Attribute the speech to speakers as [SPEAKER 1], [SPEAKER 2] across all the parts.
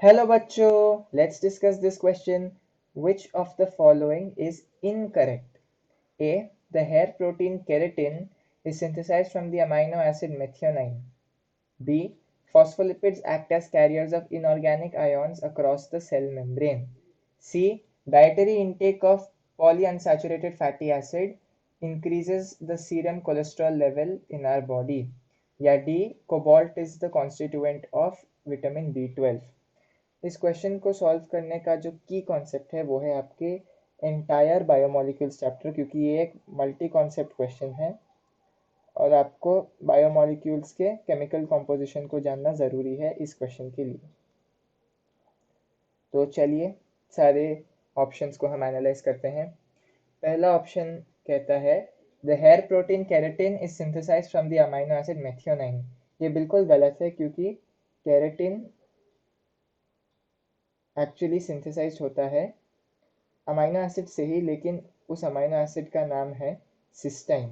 [SPEAKER 1] Hello bachcho, let's discuss this question. Which of the following is incorrect? A. The hair protein keratin is synthesized from the amino acid methionine. B. Phospholipids act as carriers of inorganic ions across the cell membrane. C. Dietary intake of polyunsaturated fatty acid increases the serum cholesterol level in our body. या D. Cobalt is the constituent of vitamin B12. इस question को solve करने का जो की concept है वो है आपके एंटायर बायोमोलिक्यूल्स चैप्टर, क्योंकि ये एक मल्टी कॉन्सेप्ट क्वेश्चन है और आपको बायोमोलिक्यूल्स के केमिकल कॉम्पोजिशन को जानना ज़रूरी है इस क्वेश्चन के लिए। तो चलिए सारे ऑप्शंस को हम एनालाइज करते हैं। पहला ऑप्शन कहता है the hair protein keratin is synthesised from the amino acid methionine. ये बिल्कुल गलत है क्योंकि केराटिन एक्चुअली सिंथेसाइज्ड होता है अमाइनो एसिड से ही, लेकिन उस अमाइनो एसिड का नाम है सिस्टाइन।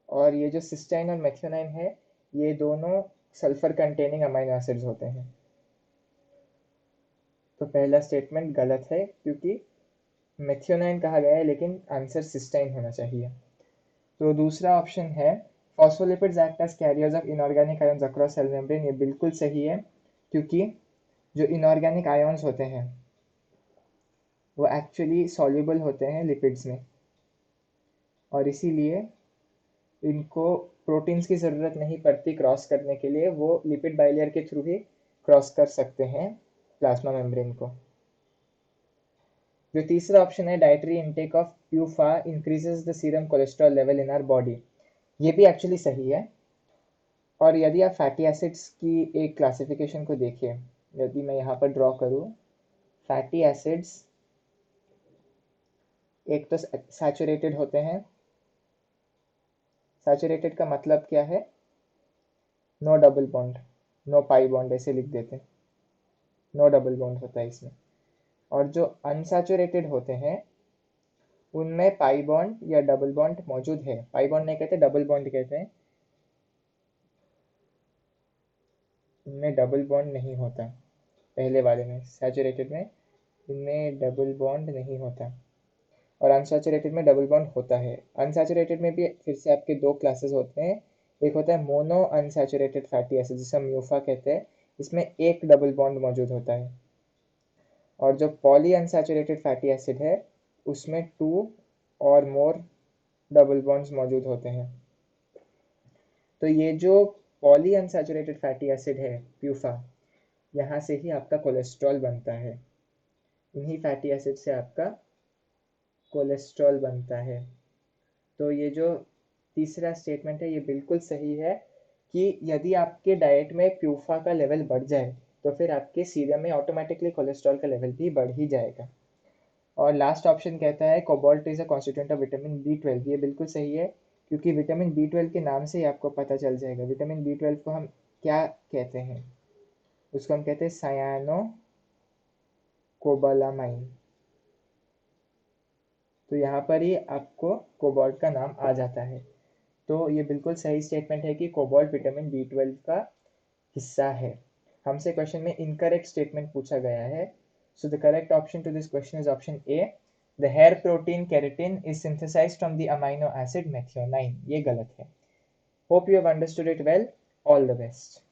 [SPEAKER 1] और ये जो सिस्टाइन और मेथियोनाइन है ये दोनों सल्फर कंटेनिंग अमाइनो एसिड्स होते हैं। तो पहला स्टेटमेंट गलत है क्योंकि मेथियोनाइन कहा गया है, लेकिन आंसर सिस्टाइन होना चाहिए। तो दूसरा ऑप्शन है phospholipids act as carriers of inorganic ions across cell membrane. ये बिल्कुल सही है क्योंकि जो इनऑर्गेनिक आयंस होते हैं वो एक्चुअली सॉल्युबल होते हैं लिपिड्स में, और इसीलिए इनको प्रोटीन्स की ज़रूरत नहीं पड़ती क्रॉस करने के लिए, वो लिपिड बाइलेयर के थ्रू ही क्रॉस कर सकते हैं प्लाज्मा मेम्ब्रेन को। जो तीसरा ऑप्शन है dietary intake of PUFA increases the serum cholesterol level in our body, ये भी एक्चुअली सही है। और यदि आप फैटी एसिड्स की एक क्लासिफिकेशन को देखिए, यदि मैं यहाँ पर ड्रॉ करूँ फैटी एसिड्स एक तो सैचुरेटेड होते हैं। सैचुरेटेड का मतलब क्या है? No double bond, no pi bond ऐसे लिख देते हैं, नो डबल बॉन्ड होता है इसमें। और जो अनसैचुरेटेड होते हैं उनमें पाई बॉन्ड या डबल बॉन्ड मौजूद है। पाई बॉन्ड नहीं कहते, डबल बॉन्ड कहते हैं। इनमें डबल बॉन्ड नहीं होता, पहले वाले में सैचुरेटेड में इनमें डबल बॉन्ड नहीं होता, और अनसैचुरेटेड में डबल बॉन्ड होता है। अनसैचुरेटेड में भी फिर से आपके दो क्लासेस होते हैं। एक होता है मोनो अनसैचुरेटेड फैटी एसिड जिसे हम म्यूफा कहते हैं, इसमें एक डबल बॉन्ड मौजूद होता है। और जो पॉली अनसैचुरेटेड फैटी एसिड है उसमें 2 और मोर डबल बॉन्ड्स मौजूद होते हैं। तो ये जो पॉली अनसैचुरेटेड फैटी एसिड है प्यूफा, यहाँ से ही आपका कोलेस्ट्रॉल बनता है। इन्हीं फैटी एसिड से आपका कोलेस्ट्रॉल बनता है। तो ये जो तीसरा स्टेटमेंट है ये बिल्कुल सही है कि यदि आपके डाइट में प्यूफा का लेवल बढ़ जाए तो फिर आपके सीरम में ऑटोमेटिकली कोलेस्ट्रॉल का लेवल भी बढ़ ही जाएगा। और लास्ट ऑप्शन कहता है cobalt is a constituent of vitamin B12। ये बिल्कुल सही है क्योंकि विटामिन B12 के नाम से ही आपको पता चल जाएगा। विटामिन B12 को हम क्या कहते हैं? उसको हम कहते हैं सायानो कोबालामाइन। तो यहाँ पर ही आपको कोबाल्ट का नाम आ जाता है। तो ये बिल्कुल सही स्टेटमेंट है कि कोबाल्ट विटामिन B12 का हिस्सा है। हमसे क्वेश्चन में इनकरेक्ट स्टेटमेंट पूछा गया है। So the correct option to this question is option A, the hair protein keratin is synthesised from the amino acid methionine. ये गलत है। Hope you have understood it well. All the best.